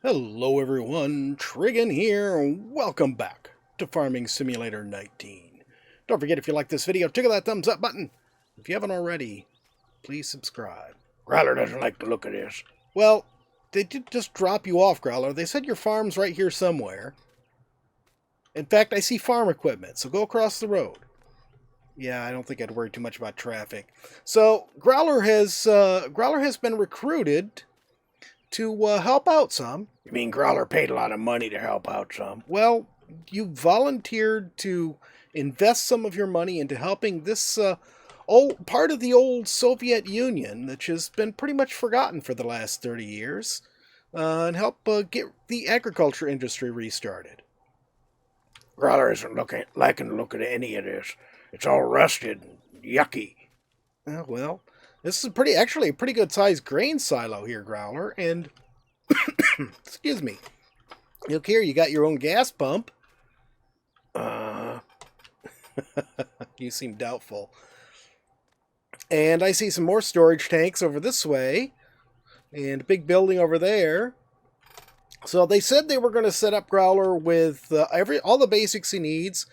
Hello everyone, Trigan here, and welcome back to Farming Simulator 19. Don't forget, if you like this video, tickle that thumbs up button. If you haven't already, please subscribe. Growler doesn't like the look of this. Well, they did just drop you off, Growler. They said your farm's right here somewhere. In fact, I see farm equipment, so go across the road. Yeah, I don't think I'd worry too much about traffic. So, Growler has been recruited to help out some. You mean Growler paid a lot of money to help out some? Well, you volunteered to invest some of your money into helping this old part of the old Soviet Union, which has been pretty much forgotten for the last 30 years, and help get the agriculture industry restarted. Growler isn't liking the look of any of this. It's all rusted and yucky. Well, this is actually a pretty good sized grain silo here, Growler, and excuse me. Look here, you got your own gas pump. You seem doubtful. And I see some more storage tanks over this way, and a big building over there. So they said they were going to set up Growler with all the basics he needs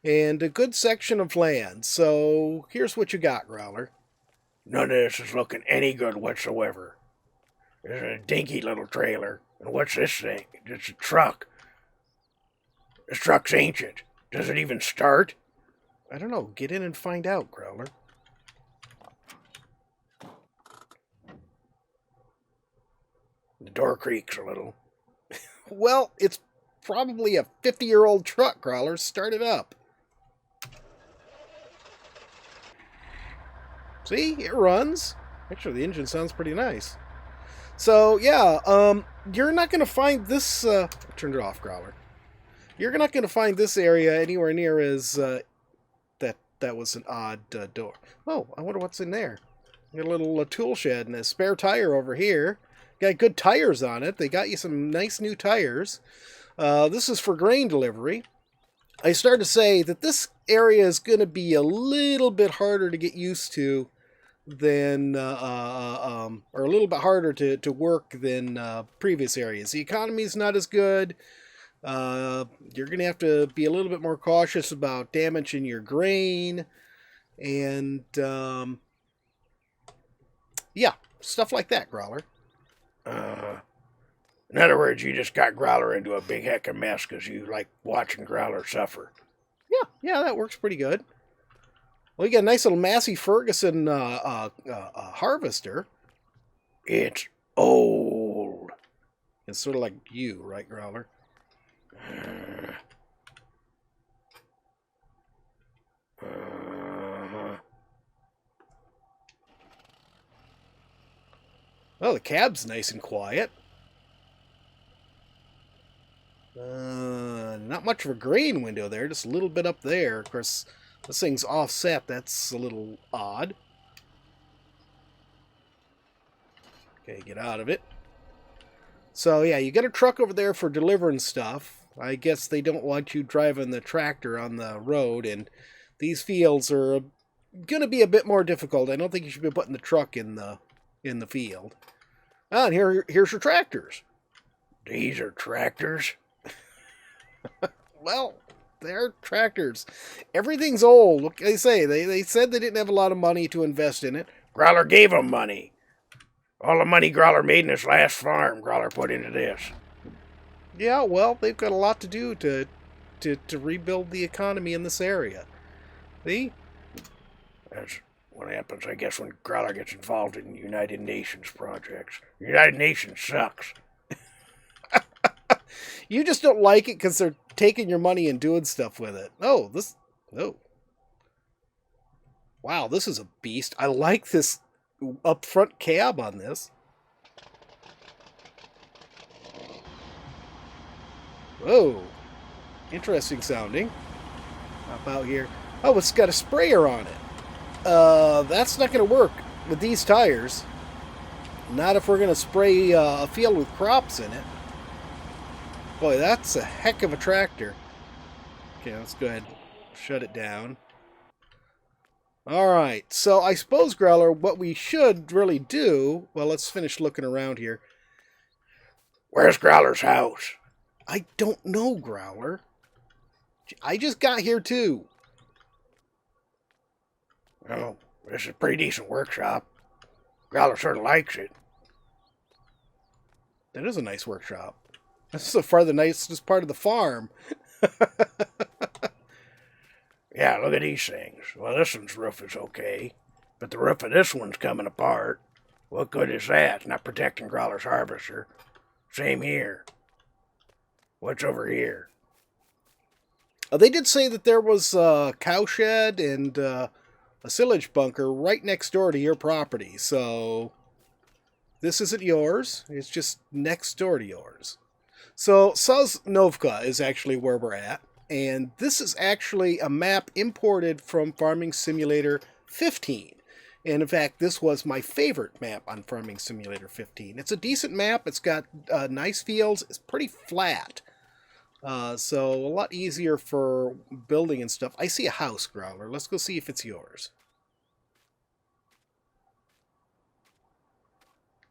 and a good section of land. So here's what you got, Growler. None of this is looking any good whatsoever. There's a dinky little trailer. And what's this thing? It's a truck. This truck's ancient. Does it even start? I don't know. Get in and find out, Growler. The door creaks a little. Well, it's probably a 50-year-old truck, Growler. Start it up. See? It runs. Actually, the engine sounds pretty nice. So, yeah, you're not going to find this... Turn it off, Growler. You're not going to find this area anywhere near as... That was an odd door. Oh, I wonder what's in there. Got a little tool shed and a spare tire over here. Got good tires on it. They got you some nice new tires. This is for grain delivery. I started to say that this area is going to be a little bit harder to get used to than, or a little bit harder to work than previous areas. The economy is not as good. You're going to have to be a little bit more cautious about damaging your grain. And, yeah, stuff like that, Growler. In other words, you just got Growler into a big heck of mess because you like watching Growler suffer. Yeah, that works pretty good. Well, you got a nice little Massey Ferguson harvester. It's old. It's sort of like you, right, Growler? Well, the cab's nice and quiet. Not much of a grain window there, just a little bit up there. Of course, this thing's offset. That's a little odd. Okay, get out of it. So, yeah, you got a truck over there for delivering stuff. I guess they don't want you driving the tractor on the road, and these fields are going to be a bit more difficult. I don't think you should be putting the truck in the field. Ah, and here's your tractors. These are tractors? Well, they're tractors. Everything's old. What can I say? They said they didn't have a lot of money to invest in it. Growler gave them money. All the money Growler made in his last farm, Growler put into this. Yeah, well, they've got a lot to do to rebuild the economy in this area. See? That's what happens, I guess, when Growler gets involved in United Nations projects. United Nations sucks. You just don't like it because they're taking your money and doing stuff with it. Oh. Wow, this is a beast. I like this up front cab on this. Whoa. Interesting sounding. How about here? Oh, it's got a sprayer on it. That's not going to work with these tires. Not if we're going to spray a field with crops in it. Boy, that's a heck of a tractor. Okay, let's go ahead and shut it down. Alright, so I suppose, Growler, what we should really do... Well, let's finish looking around here. Where's Growler's house? I don't know, Growler. I just got here too. Oh, this is a pretty decent workshop. Growler sort of likes it. That is a nice workshop. This is so far the nicest part of the farm. Yeah, look at these things. Well, this one's roof is okay, but the roof of this one's coming apart. What good is that? It's not protecting Growler's harvester. Same here. What's over here? They did say that there was a cowshed and a silage bunker right next door to your property, so this isn't yours. It's just next door to yours. So Sosnovka is actually where we're at, and this is actually a map imported from Farming Simulator 15. And in fact, this was my favorite map on Farming Simulator 15. It's a decent map. It's got nice fields. It's pretty flat. So a lot easier for building and stuff. I see a house, Growler. Let's go see if it's yours.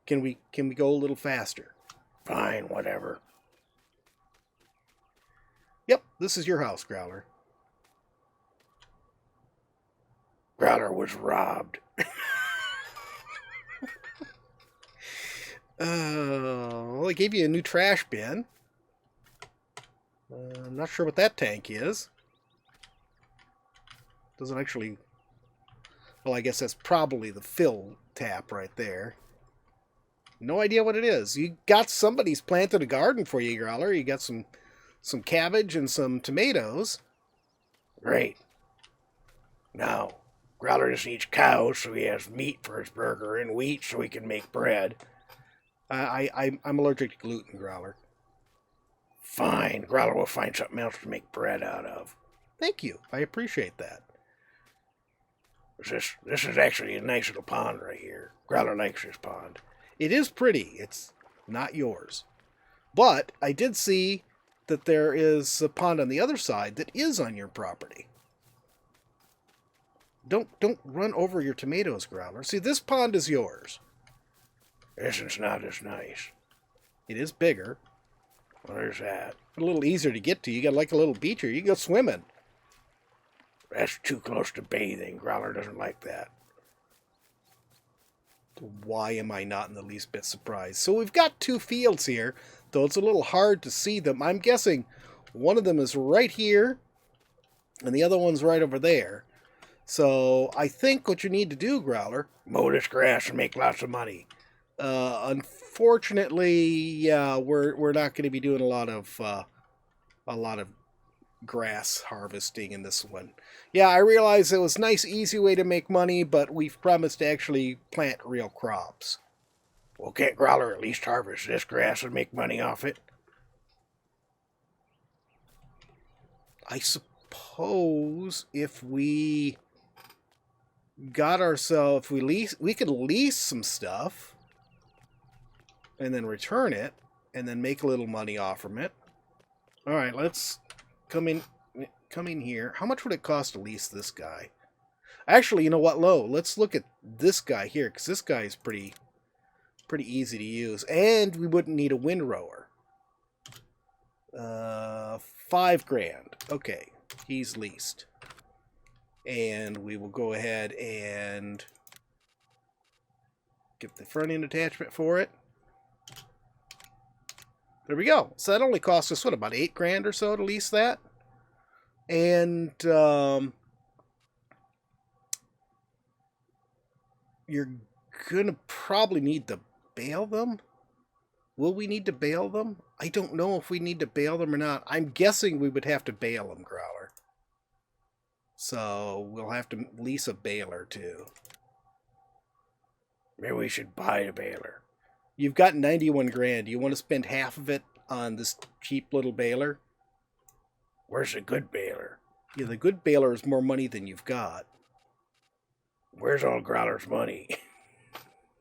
Can we go a little faster? Fine, whatever. Yep, this is your house, Growler. Growler was robbed. Well, they gave you a new trash bin. I'm not sure what that tank is. Doesn't actually... Well, I guess that's probably the fill tap right there. No idea what it is. You got somebody's planted a garden for you, Growler. You got some cabbage and some tomatoes. Great. Now, Growler just eats cows so he has meat for his burger and wheat so he can make bread. I'm allergic to gluten, Growler. Fine, Growler will find something else to make bread out of. Thank you. I appreciate that. This is actually a nice little pond right here. Growler likes this pond. It is pretty. It's not yours. But I did see that there is a pond on the other side that is on your property. Don't run over your tomatoes, Growler. See, this pond is yours. This is not as nice. It is bigger. Where's that? A little easier to get to. You got like a little beach here. You can go swimming. That's too close to bathing. Growler doesn't like that. Why am I not in the least bit surprised? So we've got two fields here, though it's a little hard to see them. I'm guessing one of them is right here, and the other one's right over there. So I think what you need to do, Growler... Mow this grass and make lots of money. Unfortunately, yeah, we're not going to be doing a lot of grass harvesting in this one. Yeah, I realize it was a nice, easy way to make money, but we've promised to actually plant real crops. Well, can't Growler at least harvest this grass and make money off it? I suppose if we got ourselves, we could lease some stuff and then return it and then make a little money off from it. All right, let's come in here. How much would it cost to lease this guy? Actually, you know what, Lo? Let's look at this guy here, because this guy is pretty easy to use. And we wouldn't need a windrower. $5,000. Okay, he's leased. And we will go ahead and get the front end attachment for it. There we go. So that only cost us, what, about $8,000 or so to lease that? And you're gonna probably need to bale them. Will we need to bale them? I don't know if we need to bale them or not. I'm guessing we would have to bale them, Growler. So we'll have to lease a baler too. Maybe we should buy a baler. You've got $91,000. Do you want to spend half of it on this cheap little baler? Where's the good baler? Yeah, the good baler is more money than you've got. Where's all Growler's money?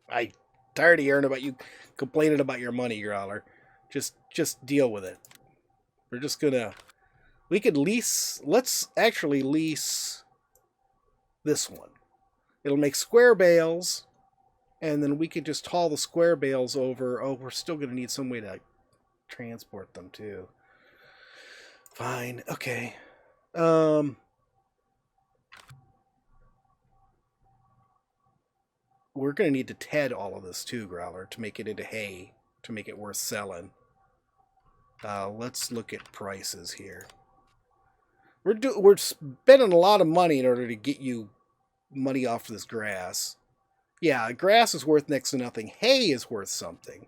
I'm tired of hearing about you complaining about your money, Growler. Just deal with it. We're just gonna... We could lease... Let's actually lease this one. It'll make square bales, and then we could just haul the square bales over. Oh, we're still gonna need some way to transport them too. Fine. Okay. We're going to need to TED all of this too, Growler, to make it into hay, to make it worth selling. Let's look at prices here. We're spending a lot of money in order to get you money off this grass. Yeah, grass is worth next to nothing. Hay is worth something.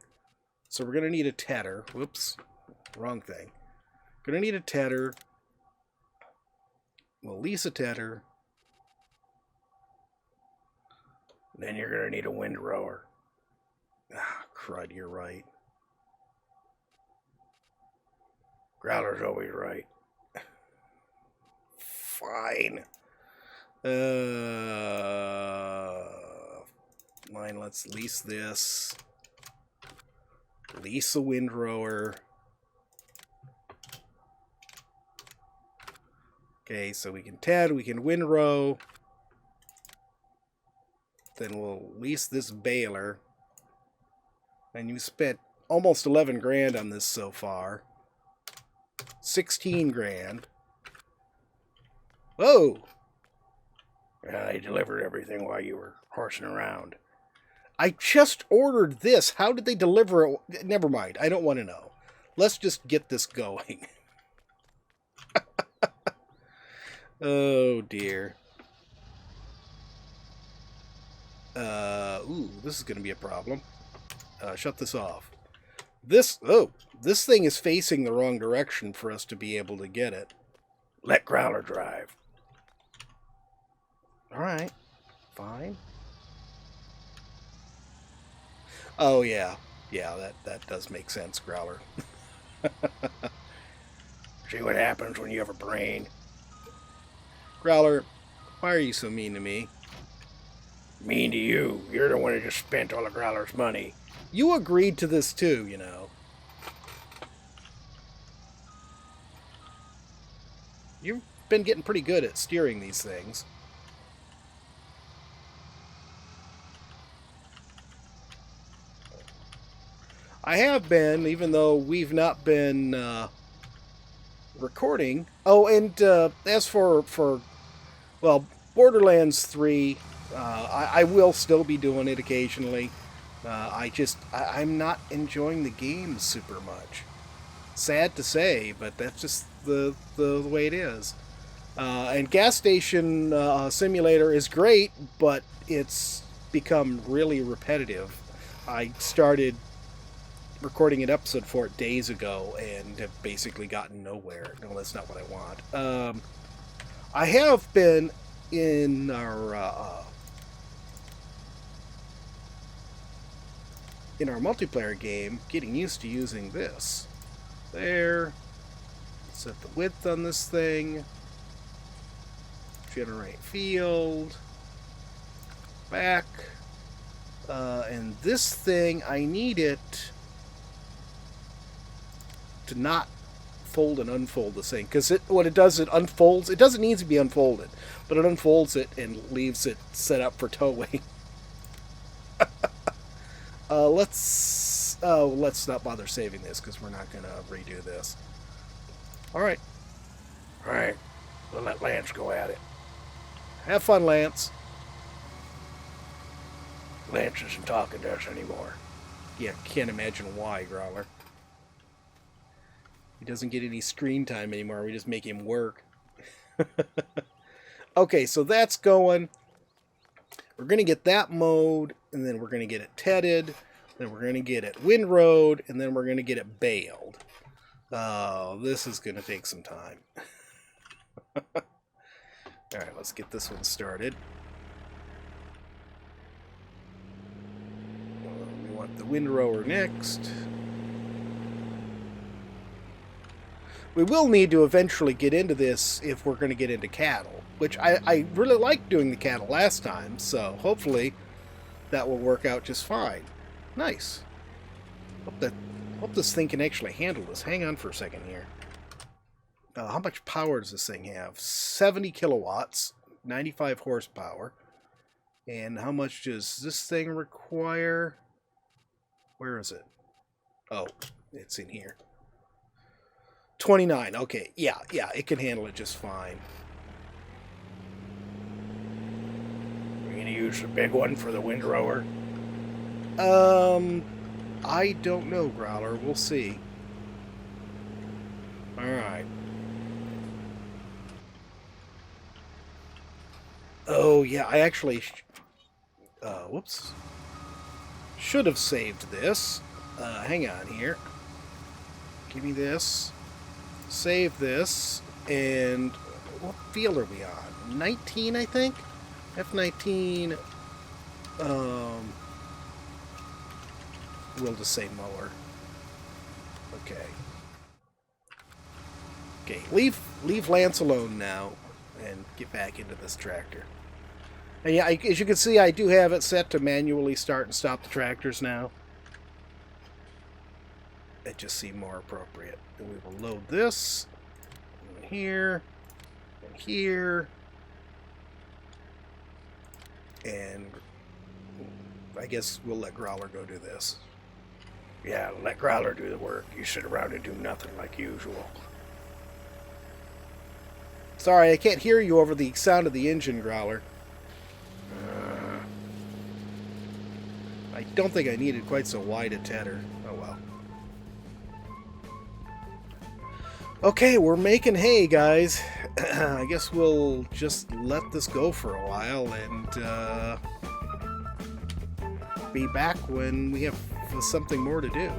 So we're going to need a tedder. Whoops. Wrong thing. Going to need a tedder. We'll lease a tedder. Then you're going to need a windrower. Ah, crud, you're right. Growler's always right. Fine. Fine, let's lease this. Lease a windrower. Okay, so we can TED, we can windrow. Then we'll lease this baler. And you spent almost 11 grand on this so far. 16 grand. Whoa! I delivered everything while you were horsing around. I just ordered this. How did they deliver it? Never mind. I don't want to know. Let's just get this going. Oh, dear. Ooh, this is going to be a problem. Shut this off. This thing is facing the wrong direction for us to be able to get it. Let Growler drive. Alright. Fine. Oh, yeah. Yeah, that does make sense, Growler. See what happens when you have a brain. Growler, why are you so mean to me? Mean to you. You're the one who just spent all of Growler's money. You agreed to this too, you know. You've been getting pretty good at steering these things. I have been, even though we've not been recording. Oh, and as for well, Borderlands 3, I will still be doing it occasionally. I'm not enjoying the game super much. Sad to say, but that's just the way it is. And Gas Station Simulator is great, but it's become really repetitive. I started recording an episode for it days ago and have basically gotten nowhere. No, that's not what I want. I have been in our multiplayer game getting used to using this. There. Set the width on this thing. Generate field. Back. And this thing, I need it to not fold and unfold the thing. Because what it does, it unfolds. It doesn't need to be unfolded, but it unfolds it and leaves it set up for towing. Let's not bother saving this because we're not going to redo this. Alright. Alright. We'll let Lance go at it. Have fun, Lance. Lance isn't talking to us anymore. Yeah, can't imagine why, Growler. He doesn't get any screen time anymore. We just make him work. Okay, so that's going. We're going to get that mowed, and then we're going to get it tedded, then we're going to get it windrowed, and then we're going to get it baled. Oh, this is going to take some time. Alright, let's get this one started. We want the windrower next. We will need to eventually get into this if we're going to get into cattle, which I really liked doing the cattle last time, so hopefully that will work out just fine. Nice. Hope this thing can actually handle this. Hang on for a second here. How much power does this thing have? 70 kilowatts, 95 horsepower. And how much does this thing require? Where is it? Oh, it's in here. 29. Okay, yeah, it can handle it just fine. Are you gonna use the big one for the windrower? I don't know, Growler. We'll see. Alright. Oh, yeah, I actually... whoops. Should have saved this. Hang on here. Give me this. Save this. And what field are we on? 19, I think? F19. We'll just say mower. Okay. Okay, leave Lance alone now and get back into this tractor. And yeah, as you can see, I do have it set to manually start and stop the tractors now. It just seemed more appropriate. And we will load this in here and here. And I guess we'll let Growler go do this. Yeah, let Growler do the work. You sit around and do nothing like usual. Sorry, I can't hear you over the sound of the engine, Growler. I don't think I needed quite so wide a tedder. Oh well. Okay, we're making hay, guys. I guess we'll just let this go for a while and be back when we have something more to do.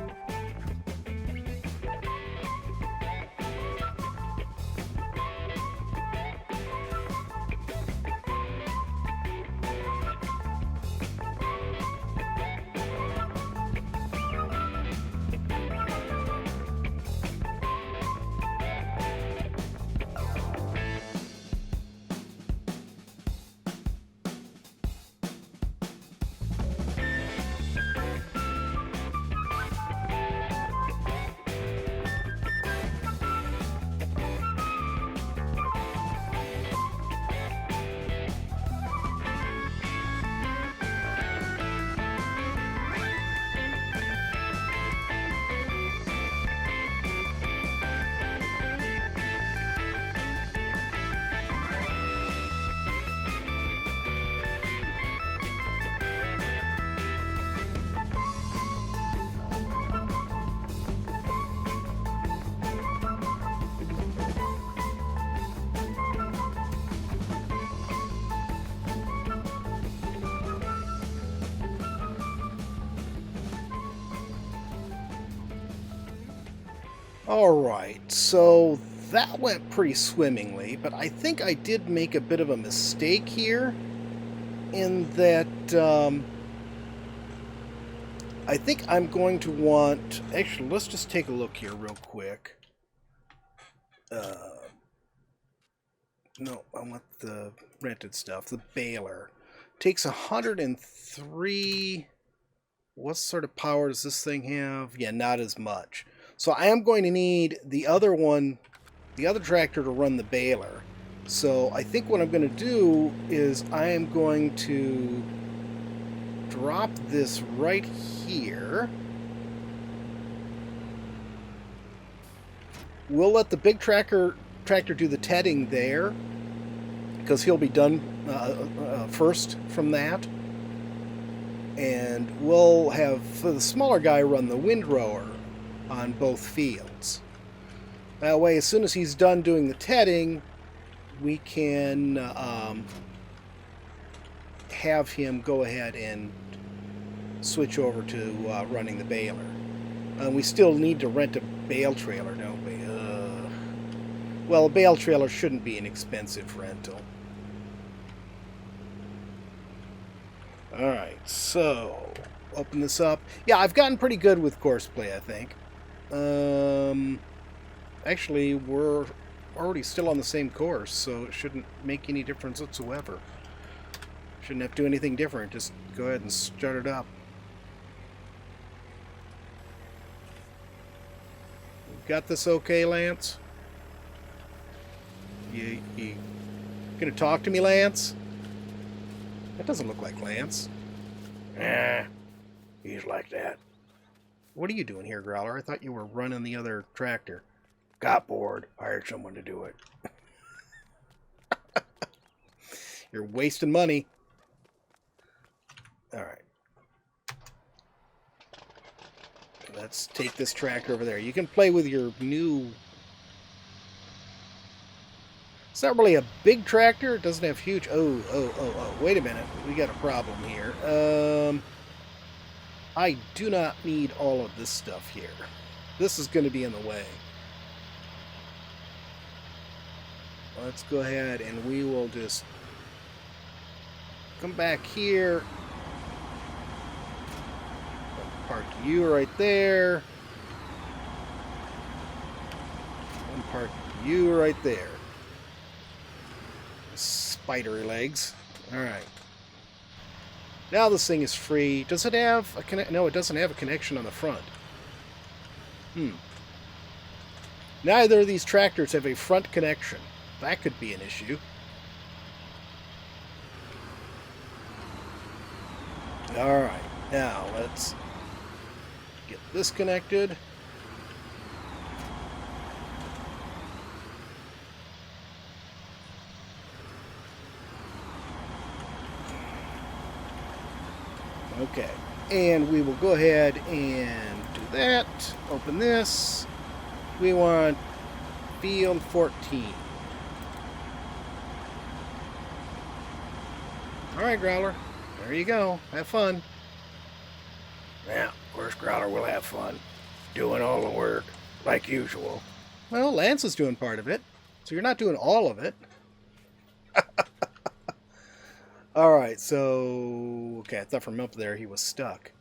Alright, so that went pretty swimmingly, but I think I did make a bit of a mistake here in that I think I'm going to want... Actually, let's just take a look here real quick. No, I want the rented stuff. The baler. Takes 103... What sort of power does this thing have? Yeah, not as much. So I am going to need the other one, the other tractor to run the baler. So I think what I'm going to do is I am going to drop this right here. We'll let the big tractor do the tedding there, because he'll be done first from that. And we'll have the smaller guy run the windrower on both fields. That way, as soon as he's done doing the tedding, we can have him go ahead and switch over to running the baler. We still need to rent a bale trailer, don't we? Well, a bale trailer shouldn't be an expensive rental. Alright, so open this up. Yeah, I've gotten pretty good with courseplay, I think. Actually, we're already still on the same course, so it shouldn't make any difference whatsoever. Shouldn't have to do anything different. Just go ahead and start it up. Got this okay, Lance? You gonna talk to me, Lance? That doesn't look like Lance. He's like that. What are you doing here, Growler? I thought you were running the other tractor. got bored, hired someone to do it. You're wasting money. All right. Let's take this tractor over there. You can play with your new... It's not really a big tractor. It doesn't have huge... Oh. Wait a minute. We got a problem here. I do not need all of this stuff here. This is going to be in the way. Let's go ahead and we will just come back here. Park you right there. And park you right there. Spidery legs. Alright. Now this thing is free. Does it have a connect? No, it doesn't have a connection on the front. Neither of these tractors have a front connection. That could be an issue. Alright. Now let's get this connected. Okay, and we will go ahead and do that. Open this. We want field 14. Alright, Growler. There you go. Have fun. Yeah, of course, Growler will have fun. Doing all the work, like usual. Well, Lance is doing part of it, so you're not doing all of it. Alright, so... Okay, I thought from up there he was stuck.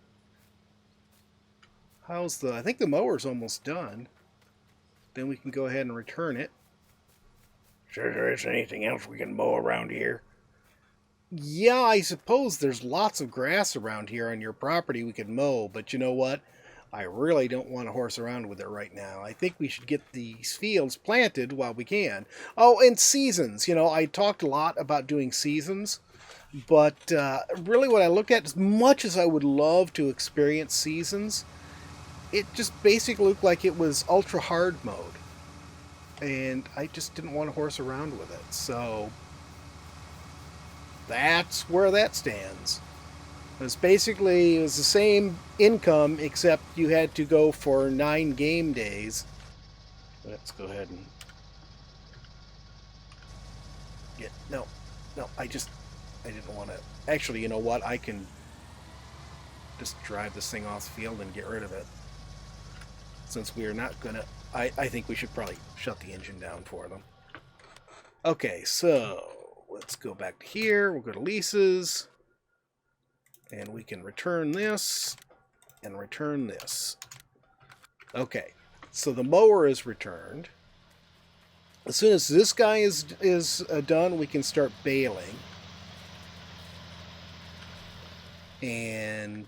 How's the... I think the mower's almost done. Then we can go ahead and return it. Sure there isn't anything else we can mow around here? Yeah, I suppose there's lots of grass around here on your property we could mow, but you know what? I really don't want to horse around with it right now. I think we should get these fields planted while we can. Oh, and seasons. You know, I talked a lot about doing seasons, but really what I look at, as much as I would love to experience seasons, it just basically looked like it was ultra hard mode. And I just didn't want to horse around with it, so... That's where that stands. It was the same income, except you had to go for 9 game days. Let's go ahead and get... No, I didn't want to... Actually, you know what? I can just drive this thing off the field and get rid of it. Since we are not going to... I think we should probably shut the engine down for them. Okay, so... Let's go back to here. We'll go to leases. And we can return this. And return this. Okay. So the mower is returned. As soon as this guy is done, we can start baling. And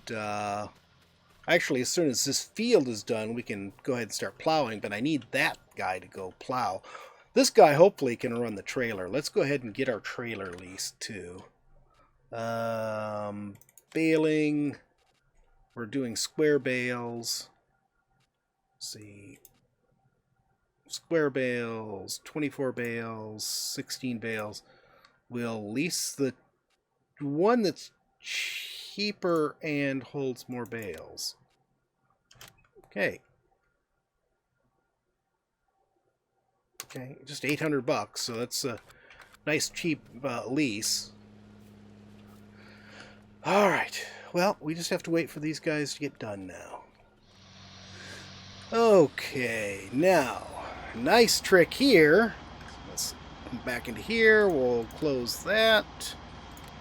actually, as soon as this field is done, we can go ahead and start plowing. But I need that guy to go plow. This guy hopefully can run the trailer. Let's go ahead and get our trailer leased too. Baling. We're doing square bales. Let's see. Square bales, 24 bales, 16 bales. We'll lease the one that's cheaper and holds more bales. Okay. Okay, just $800, so that's a nice cheap lease. All right, well, we just have to wait for these guys to get done now. Okay, now, nice trick here. Let's come back into here. We'll close that.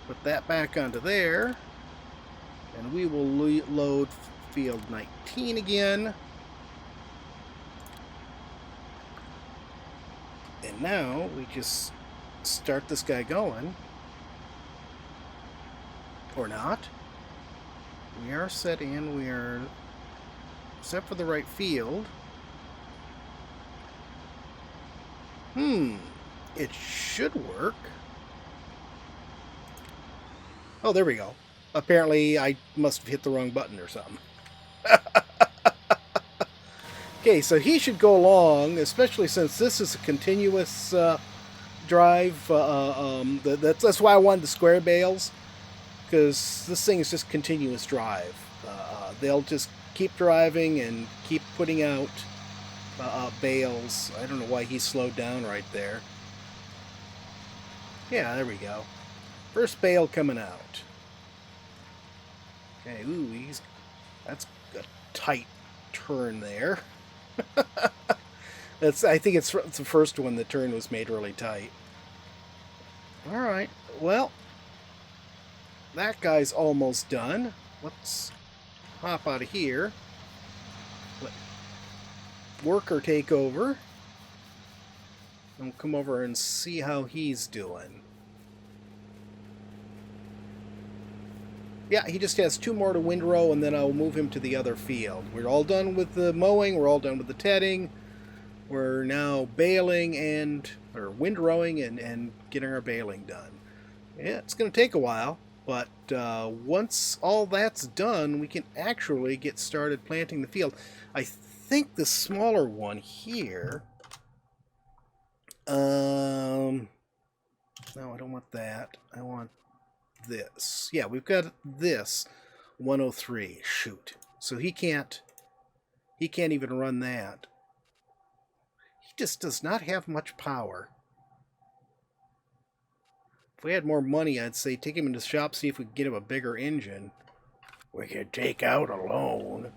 Put that back onto there. And we will load field 19 again. And now we just start this guy going. Or not. We are set in. We are set for the right field. It should work. Oh, there we go. Apparently I must have hit the wrong button or something. Okay, so he should go along, especially since this is a continuous drive. That's why I wanted the square bales, because this thing is just continuous drive. They'll just keep driving and keep putting out bales. I don't know why he slowed down right there. Yeah, there we go. First bale coming out. Okay, ooh, that's a tight turn there. I think it's the first one. The turn was made really tight. All right. Well, that guy's almost done. Let's hop out of here. Let worker take over. And we'll come over and see how he's doing. Yeah, he just has 2 more to windrow, and then I'll move him to the other field. We're all done with the mowing. We're all done with the tedding. We're now baling or windrowing and getting our baling done. Yeah, it's going to take a while, but once all that's done, we can actually get started planting the field. I think the smaller one here... no, I don't want that. I want this. Yeah, we've got this 103. Shoot. So he can't even run that. He just does not have much power. If we had more money, I'd say take him into the shop, see if we can get him a bigger engine. We could take out a loan.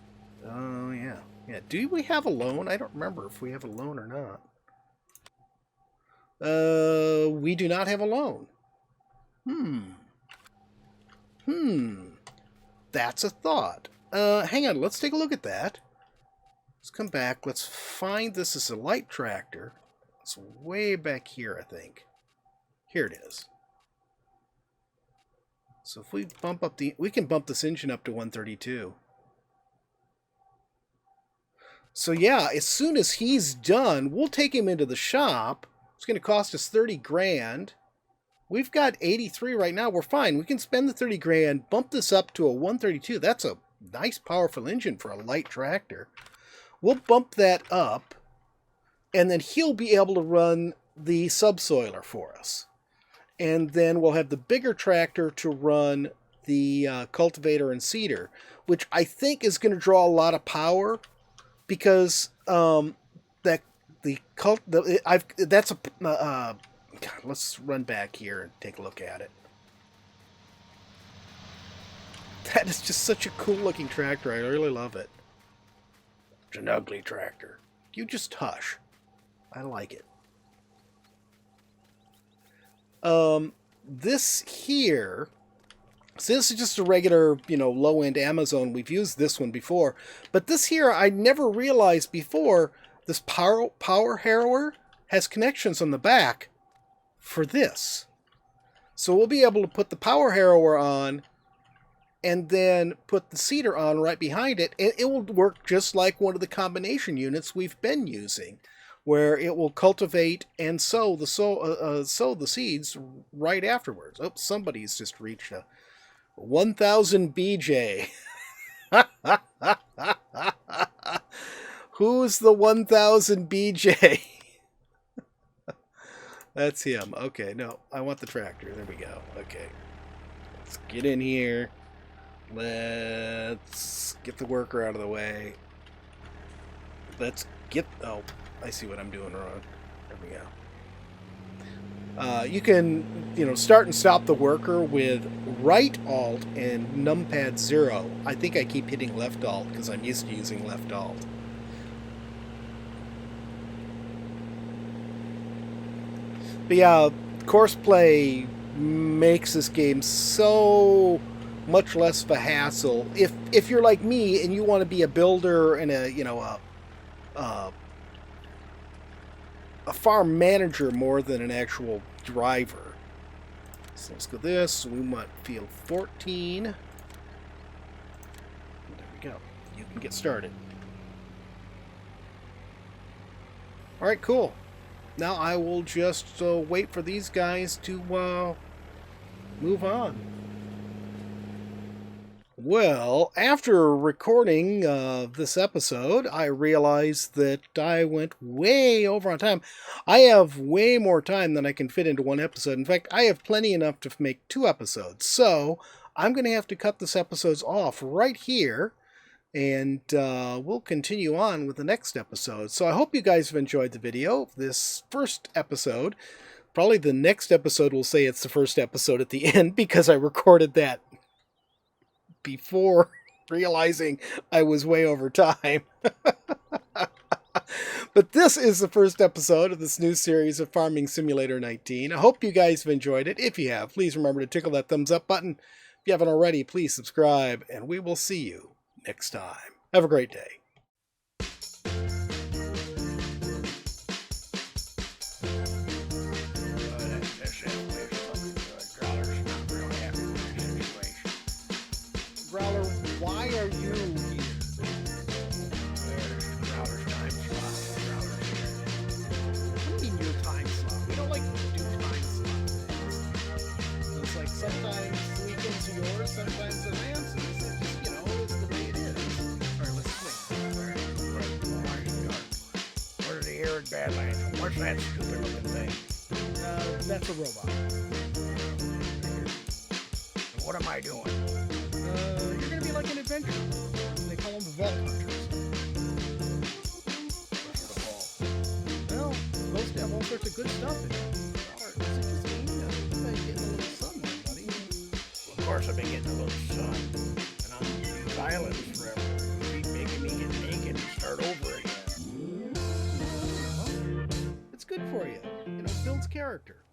Oh, yeah. Yeah, do we have a loan? I don't remember if we have a loan or not. We do not have a loan. That's a thought. Hang on, let's take a look at that. Let's come back. Let's find this as a light tractor. It's way back here, I think. Here it is. So if we bump up we can bump this engine up to 132. So yeah, as soon as he's done, we'll take him into the shop. It's going to cost us 30 grand. We've got 83 right now. We're fine. We can spend the 30 grand, bump this up to a 132. That's a nice, powerful engine for a light tractor. We'll bump that up, and then he'll be able to run the subsoiler for us. And then we'll have the bigger tractor to run the cultivator and seeder, which I think is going to draw a lot of power because let's run back here and take a look at it. That is just such a cool looking tractor. I really love it. It's an ugly tractor. You just hush. I like it. This here, so this is just a regular, low-end Amazon. We've used this one before. But this here, I never realized before, this power harrower has connections on the back for this. So we'll be able to put the power harrower on and then put the seeder on right behind it. And it will work just like one of the combination units we've been using, where it will cultivate and sow the seeds right afterwards. Oh, somebody's just reached a 1,000 BJ. Who's the 1,000 BJ? That's him. Okay, no, I want the tractor. There we go. Okay. Let's get in here. Let's get the worker out of the way. Let's get... Oh, I see what I'm doing wrong. There we go. You can, start and stop the worker with right alt and numpad 0. I think I keep hitting left alt because I'm used to using left alt. But yeah, courseplay makes this game so much less of a hassle. If you're like me and you want to be a builder and a farm manager more than an actual driver. So let's go this. We want field 14. There we go. You can get started. All right, cool. Now I will just wait for these guys to move on. Well, after recording this episode, I realized that I went way over on time. I have way more time than I can fit into one episode. In fact, I have plenty enough to make 2 episodes. So I'm going to have to cut this episode off right here, and we'll continue on with the next episode. So I hope you guys have enjoyed the video, this first episode. Probably the next episode will say it's the first episode at the end because I recorded that before realizing I was way over time. But this is the first episode of this new series of Farming Simulator 19. I hope you guys have enjoyed it. If you have, please remember to tickle that thumbs up button. If you haven't already, please subscribe, and we will see you next time. Have a great day. Growler, why are you here? Growler's time slot. Growler's here. What do you mean your time slot? We don't like to do time slots. It's like sometimes the weekends are yours, sometimes they're Nancy's. It's just, it's the way it is. Alright, let's swing. Where's the arid Badlands? What's that stupid looking thing? That's a robot. What am I doing? You're gonna be like an adventurer. They call them the vault hunters. What's the ball? Well, it's supposed to have all sorts of good stuff in it. Or is it just me? You're getting a little sun there, buddy. Well, of course I've been getting a little sun. And I'm on these islands forever. You keep making me get naked and start over again. Well, it's good for you. It builds character.